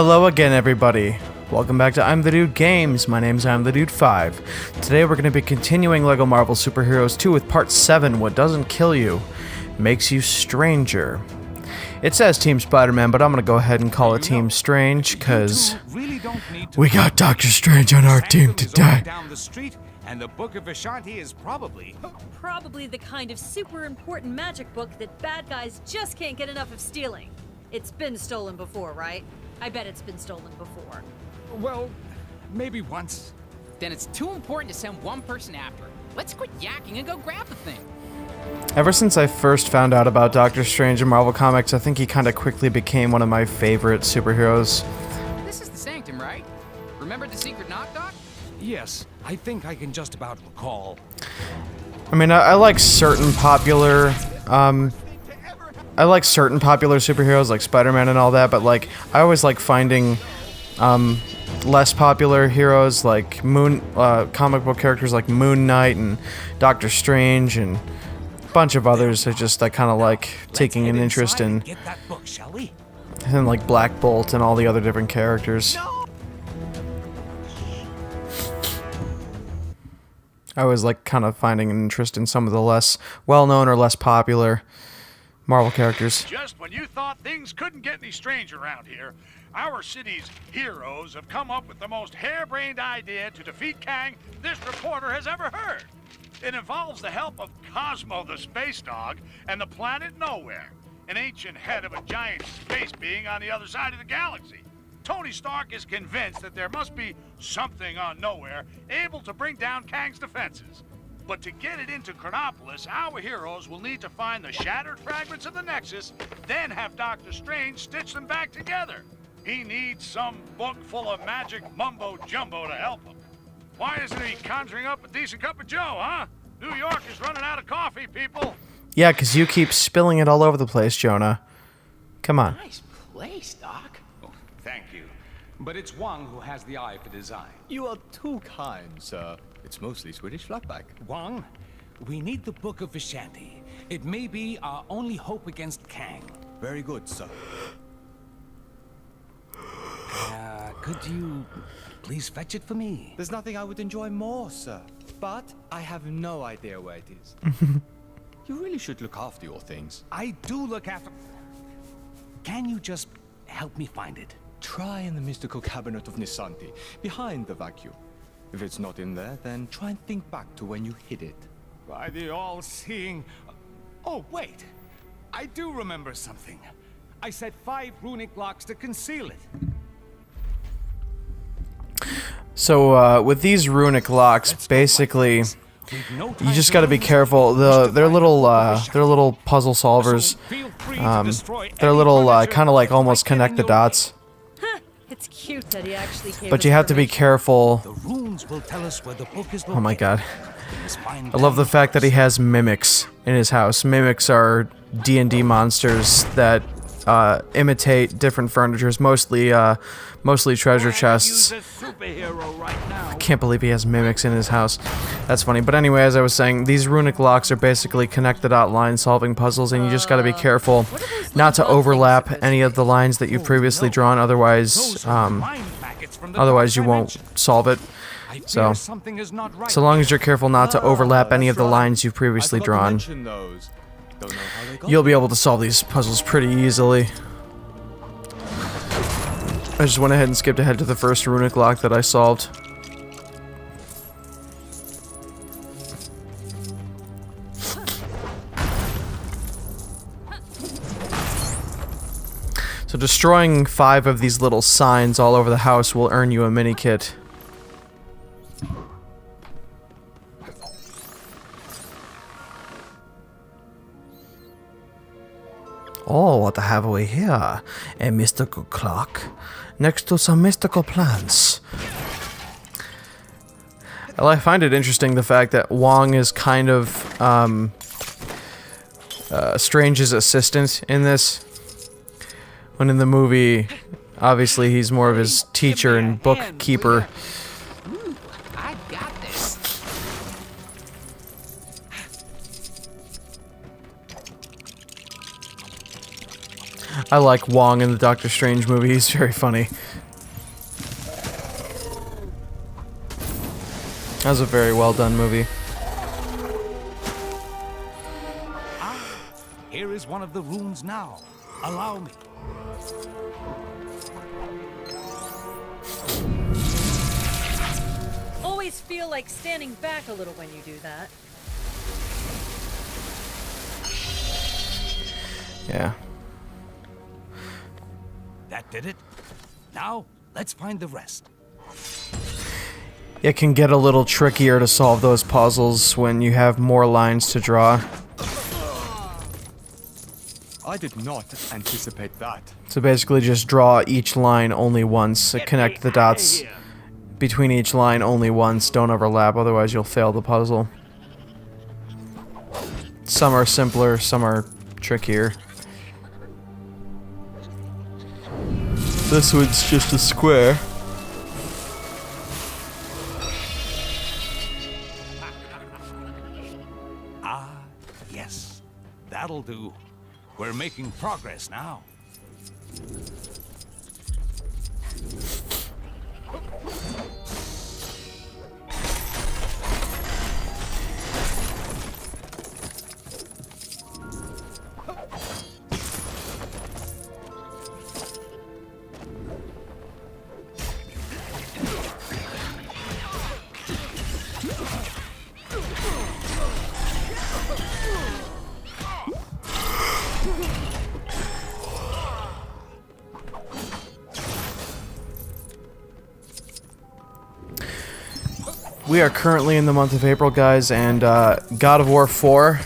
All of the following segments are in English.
Hello again, everybody. Welcome back to I'm the Dude Games. My name's I'm the Dude 5. Today we're going to be continuing LEGO Marvel Super Heroes 2 with Part 7, What Doesn't Kill You Makes You Stranger. It says Team Spider-Man, but I'm going to go ahead and call it Team Strange, because we got Doctor Strange on our team today. And the Book of Vishanti is probably the kind of super important magic book that bad guys just can't get enough of stealing. It's been stolen before, right? I bet it's been stolen before. well, maybe once. Then it's too important to send one person after it. Let's quit yakking and go grab the thing. Ever since I first found out about Doctor Strange in Marvel Comics, I think he kind of quickly became one of my favorite superheroes. This is the Sanctum, right? Remember the secret knock dock? Yes, I think I can just about recall. I mean, I like certain popular, superheroes like Spider-Man and all that, but like, I always like finding, less popular heroes like comic book characters like Moon Knight and Doctor Strange and a bunch of others. I kind of like taking an interest in, Get that book, shall we? and like Black Bolt and all the other different characters. I was like kind of finding an interest in some of the less well-known or less popular Marvel characters. Just when you thought things couldn't get any stranger around here, our city's heroes have come up with the most harebrained idea to defeat Kang this reporter has ever heard. It involves the help of Cosmo the space dog and the planet Nowhere, an ancient head of a giant space being on the other side of the galaxy. Tony Stark is convinced that there must be something on Nowhere able to bring down Kang's defenses. But to get it into Chronopolis, our heroes will need to find the shattered fragments of the Nexus, then have Doctor Strange stitch them back together. He needs some book full of magic mumbo-jumbo to help him. Why isn't he conjuring up a decent cup of joe, huh? New York is running out of coffee, people. Yeah, because you keep spilling it all over the place, Jonah. Come on. Nice place, Doc. Oh, thank you. But it's Wong who has the eye for design. You are too kind, sir. It's mostly Swedish flatback. Wong, we need the Book of Vishanti. It may be our only hope against Kang. Very good, sir. Could you please fetch it for me? There's nothing I would enjoy more, sir. But I have no idea where it is. You really should look after your things. I do look after... Can you just help me find it? Try in the mystical cabinet of Nisanti, behind the vacuum. If it's not in there, then try and think back to when you hid it. By the all-seeing... Oh, wait. I do remember something. I set 5 runic locks to conceal it. So, with these runic locks, basically, you just gotta be careful. They're little puzzle solvers. They're little, kind of like almost connect the dots. It's cute that he actually came. But you have to be careful. The runes will tell us where the book is located. Oh my god. I love the fact that he has mimics in his house. Mimics are D&D monsters that imitate different furnitures, mostly treasure chests. I can't believe he has mimics in his house. That's funny. But anyway, as I was saying, these runic locks are basically connect the dot line solving puzzles, and you just gotta be careful not to overlap any of the lines that you've previously drawn, otherwise you won't solve it. So long as you're careful not to overlap any of the lines you've previously drawn, you'll be able to solve these puzzles pretty easily. I just went ahead and skipped ahead to the first runic lock that I solved. So destroying 5 of these little signs all over the house will earn you a mini kit. Oh, what have we here? A mystical clock next to some mystical plants. Well, I find it interesting the fact that Wong is kind of Strange's assistant in this. When in the movie, obviously he's more of his teacher and bookkeeper. I got this. I like Wong in the Doctor Strange movie. He's very funny. That was a very well done movie. Here is one of the runes now. Allow me. Always feel like standing back a little when you do that. Yeah. That did it. Now, let's find the rest. It can get a little trickier to solve those puzzles when you have more lines to draw. I did not anticipate that. So basically just draw each line only once, connect the dots between each line only once, don't overlap, otherwise you'll fail the puzzle. Some are simpler, some are trickier. This one's just a square. Yes, that'll do. We're making progress now. We are currently in the month of April, guys, and God of War 4.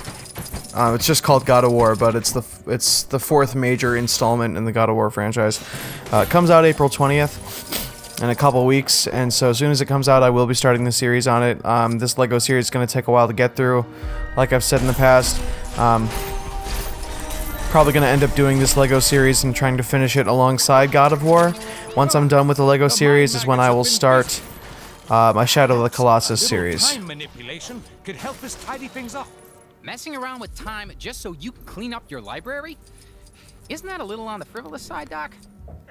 It's just called God of War, but it's the fourth major installment in the God of War franchise. It comes out April 20th in a couple weeks, and so as soon as it comes out, I will be starting the series on it. This LEGO series is going to take a while to get through, like I've said in the past. Probably going to end up doing this LEGO series and trying to finish it alongside God of War. Once I'm done with the LEGO series is when I will start my Shadow of the Colossus series. Time manipulation could help us tidy things up. Messing around with time just so you can clean up your library? Isn't that a little on the frivolous side, Doc?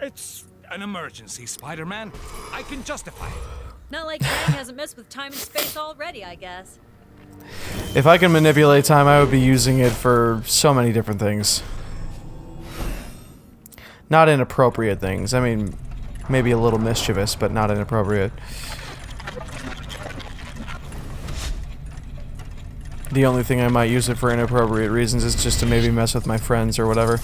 It's an emergency, Spider-Man. I can justify it. Not like Krang hasn't messed with time and space already, I guess. If I can manipulate time, I would be using it for so many different things. Not inappropriate things. I mean, maybe a little mischievous, but not inappropriate. The only thing I might use it for inappropriate reasons is just to maybe mess with my friends or whatever.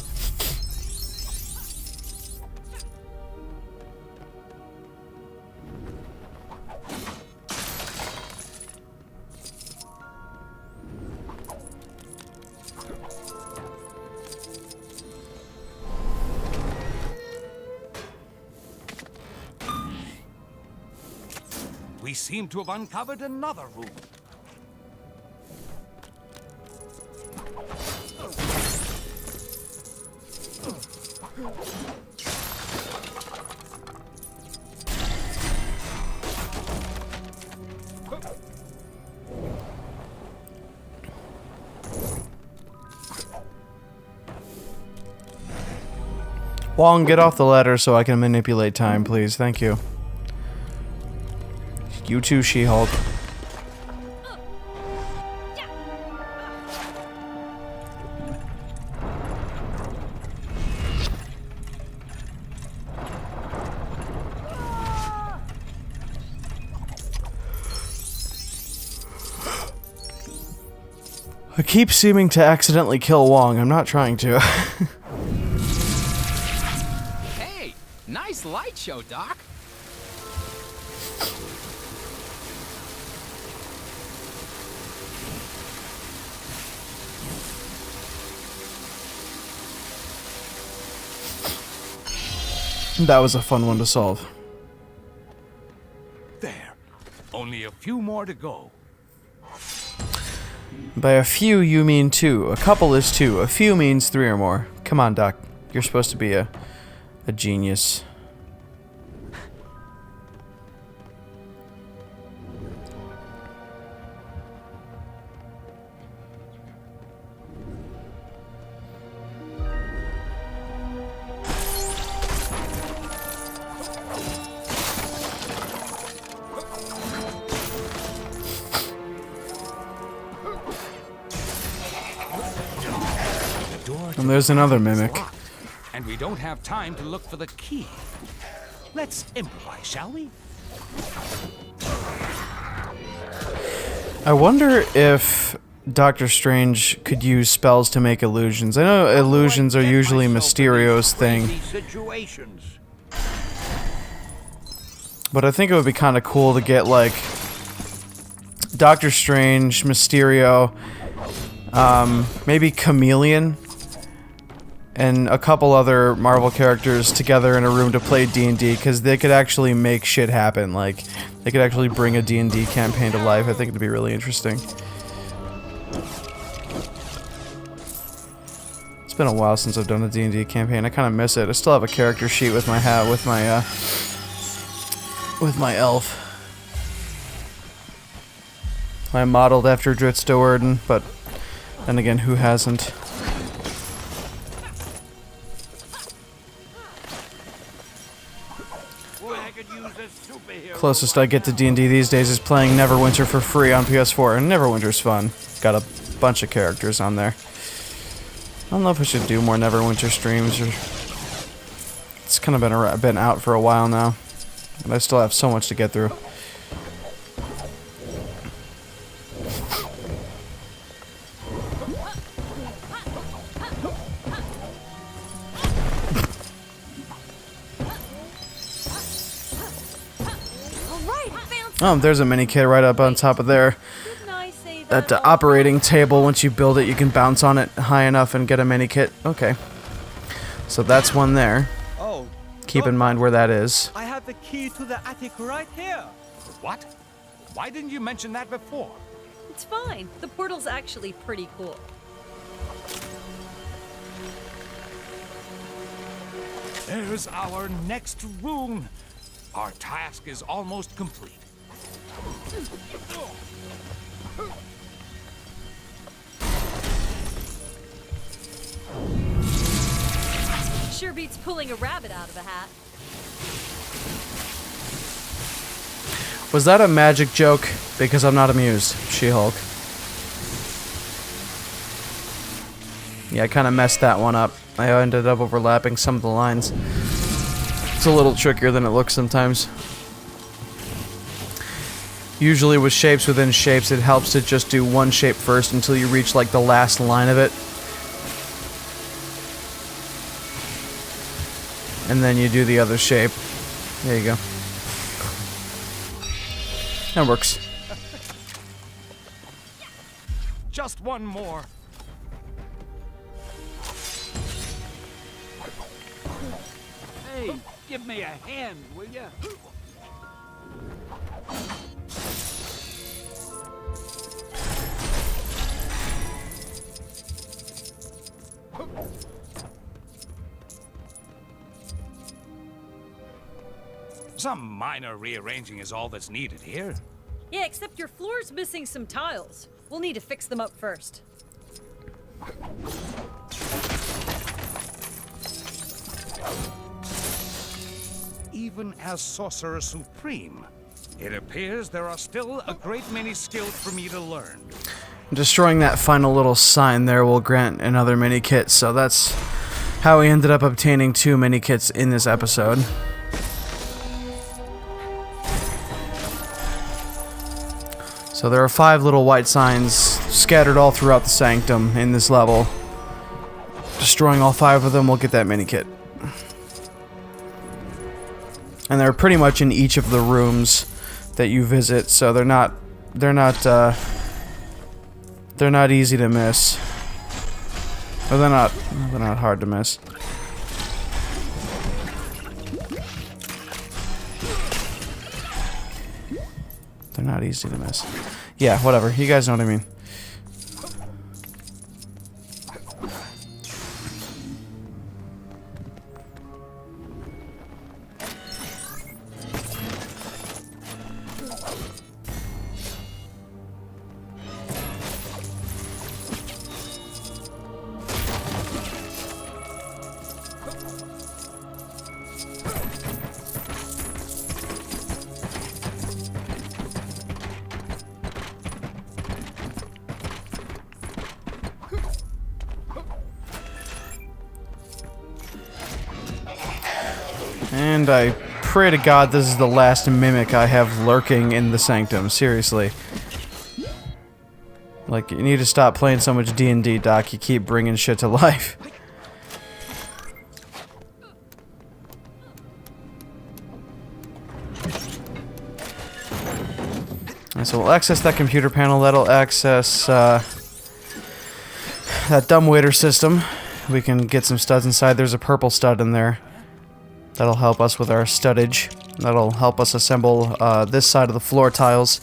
We seem to have uncovered another room. Wong, get off the ladder so I can manipulate time, please. Thank you. You too, She-Hulk. I keep seeming to accidentally kill Wong. I'm not trying to. Hey, nice light show, Doc. That was a fun one to solve. There. Only a few more to go. By a few, you mean two. A couple is two. A few means three or more. Come on, Doc. You're supposed to be a genius. And there's another mimic. Locked, and we don't have time to look for the key. Let's improvise, shall we? I wonder if Doctor Strange could use spells to make illusions. I know illusions are usually Mysterio's thing, but I think it would be kind of cool to get, like, Doctor Strange, Mysterio, maybe Chameleon, and a couple other Marvel characters together in a room to play D&D, because they could actually make shit happen. Like, they could actually bring a D&D campaign to life. I think it'd be really interesting. It's been a while since I've done a D&D campaign. I kind of miss it. I still have a character sheet with my hat, with my elf. I modeled after Dritz Do'Urden, but then again, who hasn't? Closest I get to D&D these days is playing Neverwinter for free on PS4, and Neverwinter's fun. Got a bunch of characters on there. I don't know if I should do more Neverwinter streams, or... It's kind of been out for a while now, and I still have so much to get through. Oh, there's a mini kit right up on top of there. At the operating table, once you build it, you can bounce on it high enough and get a mini kit. Okay. So that's one there. Oh. Keep in mind where that is. I have the key to the attic right here. What? Why didn't you mention that before? It's fine. The portal's actually pretty cool. There's our next room. Our task is almost complete. Sure beats pulling a rabbit out of a hat. Was that a magic joke? Because I'm not amused, She-Hulk. Yeah, I kind of messed that one up. I ended up overlapping some of the lines. It's a little trickier than it looks sometimes. Usually with shapes within shapes, it helps to just do one shape first until you reach, like, the last line of it. And then you do the other shape. There you go. That works. Just one more. Hey, give me a hand, will ya? Some minor rearranging is all that's needed here. Yeah, except your floor's missing some tiles. We'll need to fix them up first. Even as Sorcerer Supreme, it appears there are still a great many skills for me to learn. Destroying that final little sign there will grant another mini kit, so that's how we ended up obtaining 2 mini kits in this episode. So there are 5 little white signs scattered all throughout the sanctum in this level. Destroying all 5 of them will get that mini kit. And they're pretty much in each of the rooms that you visit, so they're not easy to miss. Or they're not hard to miss. They're not easy to miss. Yeah, whatever. You guys know what I mean. And I pray to God this is the last mimic I have lurking in the Sanctum. Seriously. Like, you need to stop playing so much D&D, Doc. You keep bringing shit to life. And so we'll access that computer panel. That'll access that dumbwaiter system. We can get some studs inside. There's a purple stud in there. That'll help us with our studdage. That'll help us assemble this side of the floor tiles.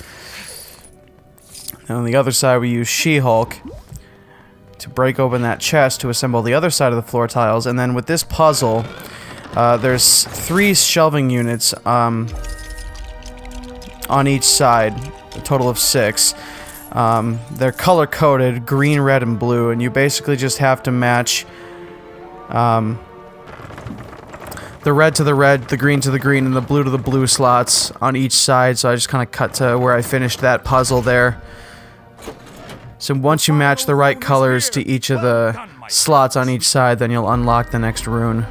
And on the other side, we use She-Hulk to break open that chest to assemble the other side of the floor tiles. And then with this puzzle, there's 3 shelving units on each side, a total of 6. They're color-coded, green, red, and blue, and you basically just have to match the red to the red, the green to the green, and the blue to the blue slots on each side. So I just kind of cut to where I finished that puzzle there. So once you match the right colors to each of the slots on each side, then you'll unlock the next rune.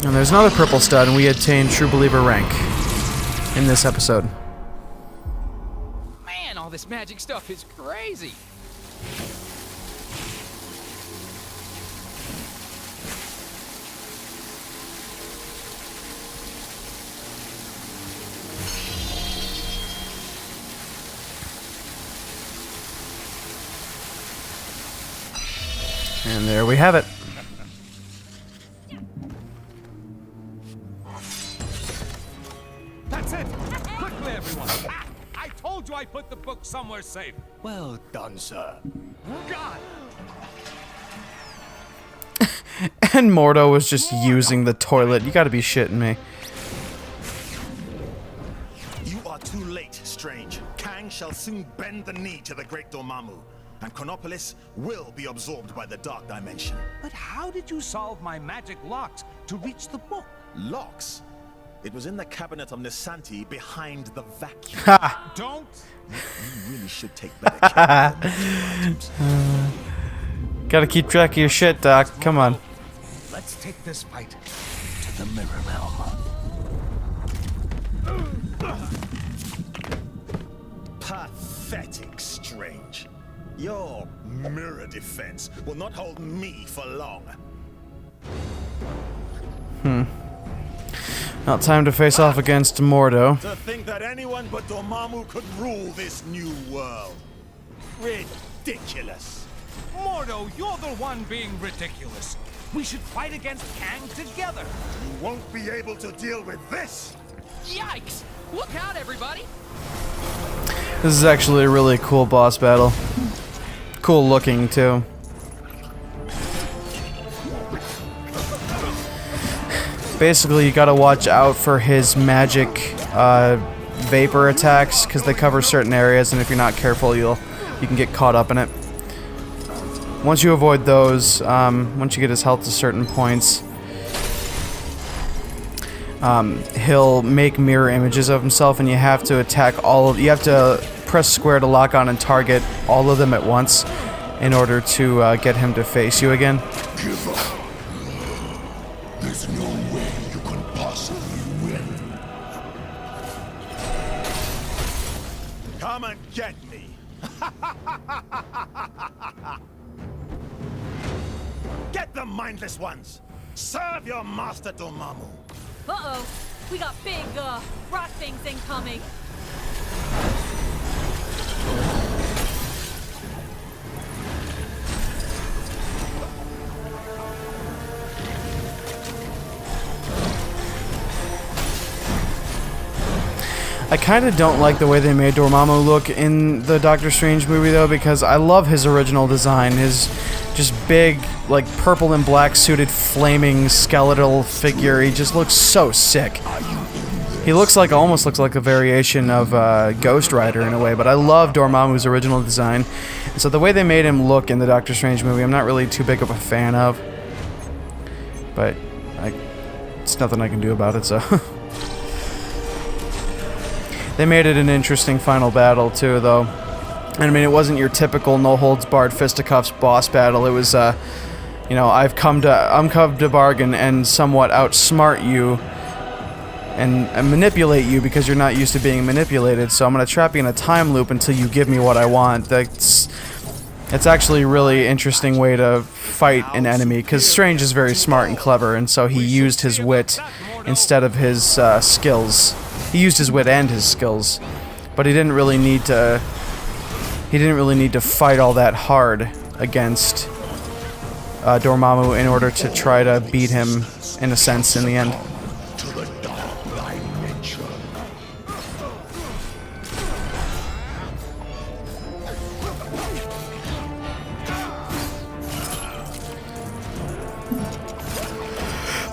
And there's another purple stud, and we attain True Believer rank in this episode. Man, all this magic stuff is crazy. And there we have it. That's it! Quickly, everyone! Ah, I told you I put the book somewhere safe. Well done, sir. God! And Mordo was just using the toilet. You gotta be shitting me. You are too late, Strange. Kang shall soon bend the knee to the great Dormammu, and Chronopolis will be absorbed by the Dark Dimension. But how did you solve my magic locks to reach the book? Locks? It was in the cabinet of Nisanti behind the vacuum. Ha! Don't! You really should take better care of your items. Gotta keep track of your shit, Doc. Come on. Let's take this fight to the Mirror Realm. Pathetic, Strange. Your mirror defense will not hold me for long. Now time to face off against Mordo. To think that anyone but Dormammu could rule this new world. Ridiculous. Mordo, you're the one being ridiculous. We should fight against Kang together. You won't be able to deal with this. Yikes! Look out, everybody! This is actually a really cool boss battle. Cool looking, too. Basically, you gotta watch out for his magic vapor attacks, because they cover certain areas, and if you're not careful, you can get caught up in it. Once you avoid those, once you get his health to certain points, he'll make mirror images of himself, and you have to attack you have to press square to lock on and target all of them at once in order to get him to face you again. Give up. There's no way you can possibly win. Come and get me. Get the mindless ones. Serve your master Dormammu. Uh-oh. We got big, rock things incoming. I kind of don't like the way they made Dormammu look in the Doctor Strange movie, though, because I love his original design. His just big, like, purple and black suited flaming skeletal figure. He just looks so sick. He looks like, almost looks like a variation of Ghost Rider in a way, but I love Dormammu's original design. And so the way they made him look in the Doctor Strange movie, I'm not really too big of a fan of. But it's nothing I can do about it, so... They made it an interesting final battle, too, though. And I mean, it wasn't your typical no-holds-barred fisticuffs boss battle. It was, you know, I'm come to bargain and somewhat outsmart you and manipulate you because you're not used to being manipulated. So I'm gonna trap you in a time loop until you give me what I want. It's actually a really interesting way to fight an enemy, because Strange is very smart and clever, and so he used his wit instead of his skills. He used his wit and his skills, but he didn't really need to. He didn't really need to fight all that hard against Dormammu in order to try to beat him, in a sense, in the end. To the dark dimension.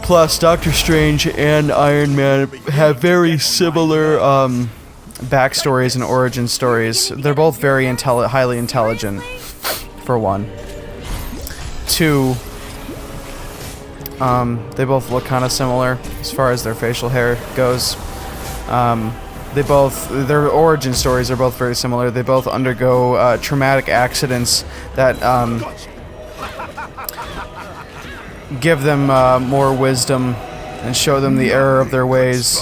Plus, Doctor Strange and Iron Man have very similar backstories and origin stories. They're both very highly intelligent, for one. Two, they both look kind of similar as far as their facial hair goes. Their origin stories are both very similar. They both undergo traumatic accidents that give them more wisdom and show them the error of their ways.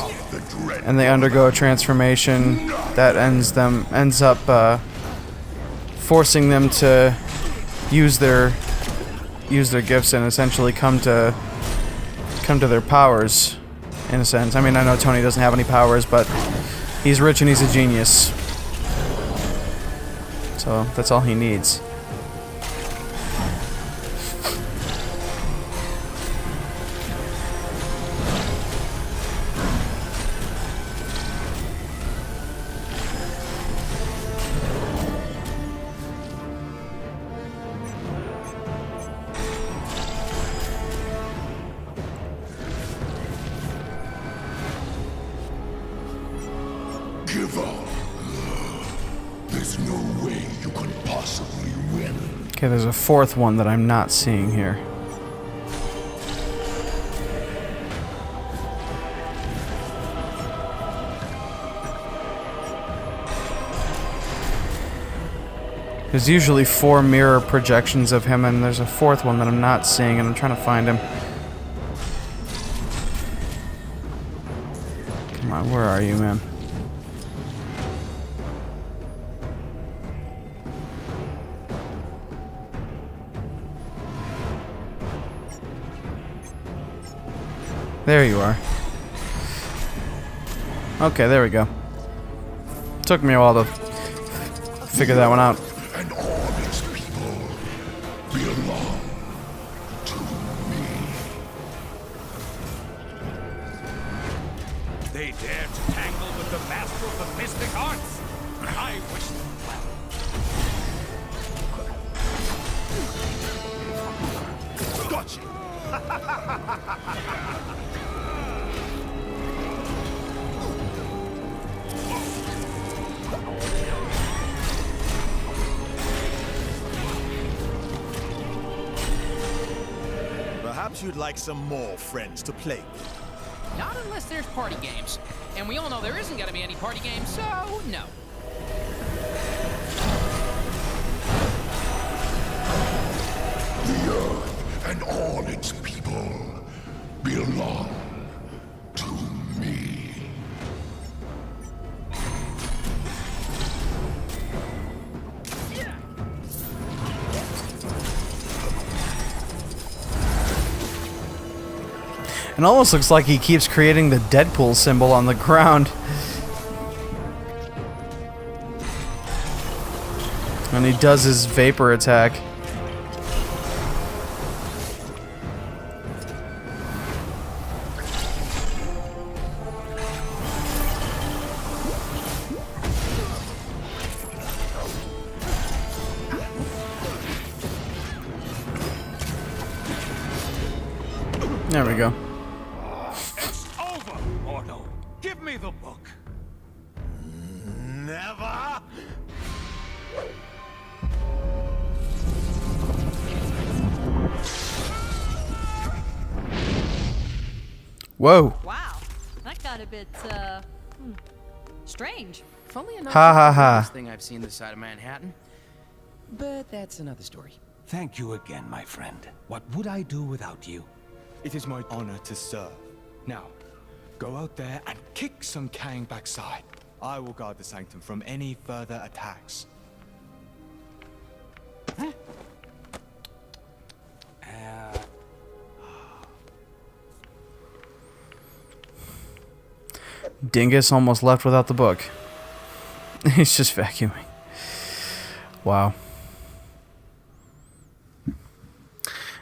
And they undergo a transformation that ends up forcing them to use their gifts and essentially come to their powers, in a sense. I mean, I know Tony doesn't have any powers, but he's rich and he's a genius, so that's all he needs. Give up. There's no way you can possibly win. Okay, there's a fourth one that I'm not seeing here. There's usually 4 mirror projections of him, and there's a fourth one that I'm not seeing, and I'm trying to find him. Come on, where are you, man? There you are. Okay, there we go. Took me a while to figure that one out. And all its people belong to me. They dare to tangle with the master of the mystic arts. I wish them well. Gotcha. Perhaps you'd like some more friends to play with. Not unless there's party games. And we all know there isn't gonna be any party games, so no. The earth and all its people belong to me. It almost looks like he keeps creating the Deadpool symbol on the ground. And he does his vapor attack. There we go. It's over, Mordo. Give me the book. Never! Whoa. Wow, that got a bit, strange. Funnily enough, Ha, ha, it's the ha. weirdest thing I've seen this side of Manhattan. But that's another story. Thank you again, my friend. What would I do without you? It is my honor to serve. Now, go out there and kick some Kang backside. I will guard the sanctum from any further attacks. Dingus almost left without the book. He's just vacuuming. Wow.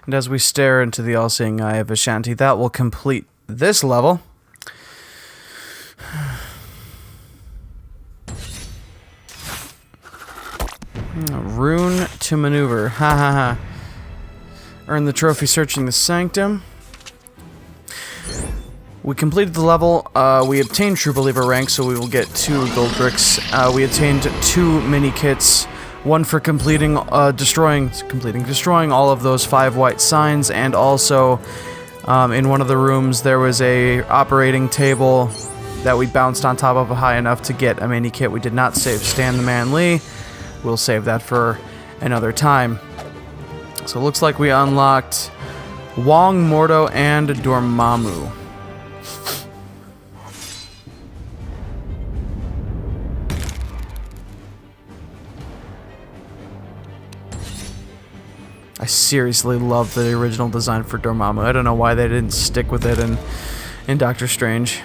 And as we stare into the all-seeing eye of Ashanti, that will complete this level. Rune to maneuver. Ha ha ha. Earn the trophy searching the sanctum. We completed the level. We obtained True Believer rank, so we will get 2 gold bricks. We obtained 2 mini kits. One for destroying all of those 5 white signs, and also in one of the rooms there was a operating table that we bounced on top of high enough to get a mini kit. We did not save Stan the Man Lee. We'll save that for another time. So it looks like we unlocked Wong, Mordo, and Dormammu. I seriously love the original design for Dormammu. I don't know why they didn't stick with it in Doctor Strange.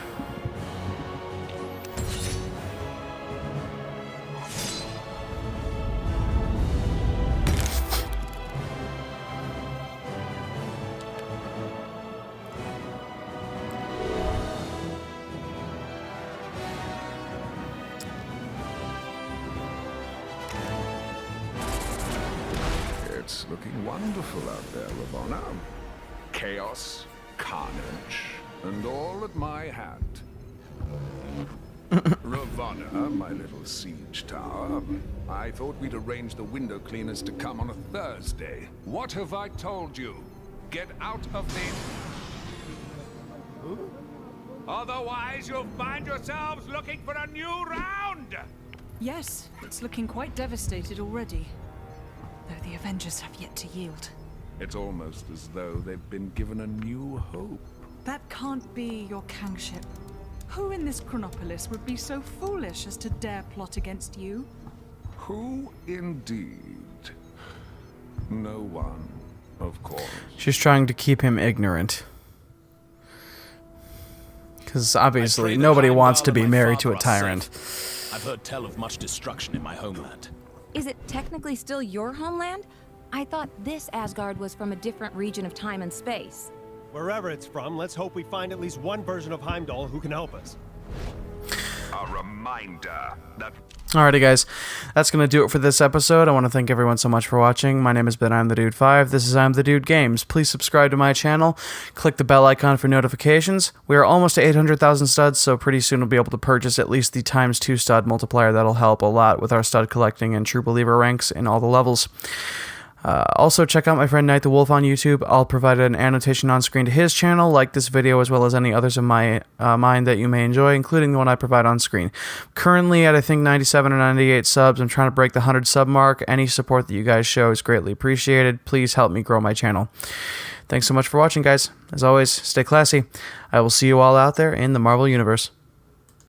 It's looking wonderful out there, Ravonna. Chaos, carnage, and all at my hand. Ravonna, my little siege tower. I thought we'd arrange the window cleaners to come on a Thursday. What have I told you? Get out of the... Otherwise, you'll find yourselves looking for a new round! Yes, it's looking quite devastated already. Though the Avengers have yet to yield. It's almost as though they've been given a new hope. That can't be your Kangship. Who in this Chronopolis would be so foolish as to dare plot against you? Who indeed? No one, of course. She's trying to keep him ignorant. Because obviously nobody wants to be married to a tyrant. I've heard tell of much destruction in my homeland. Is it technically still your homeland? I thought this Asgard was from a different region of time and space. Wherever it's from, let's hope we find at least one version of Heimdall who can help us. A reminder that... Alrighty guys, that's going to do it for this episode. I want to thank everyone so much for watching. My name has been I'm the Dude 5. This is I'm the Dude Games. Please subscribe to my channel. Click the bell icon for notifications. We are almost to 800,000 studs, so pretty soon we'll be able to purchase at least the ×2 stud multiplier. That'll help a lot with our stud collecting and True Believer ranks in all the levels. Also, check out my friend Night the Wolf on YouTube. I'll provide an annotation on screen to his channel, like this video, as well as any others of mine that you may enjoy, including the one I provide on screen. Currently at, I think, 97 or 98 subs. I'm trying to break the 100 sub mark. Any support that you guys show is greatly appreciated. Please help me grow my channel. Thanks so much for watching, guys. As always, stay classy. I will see you all out there in the Marvel Universe.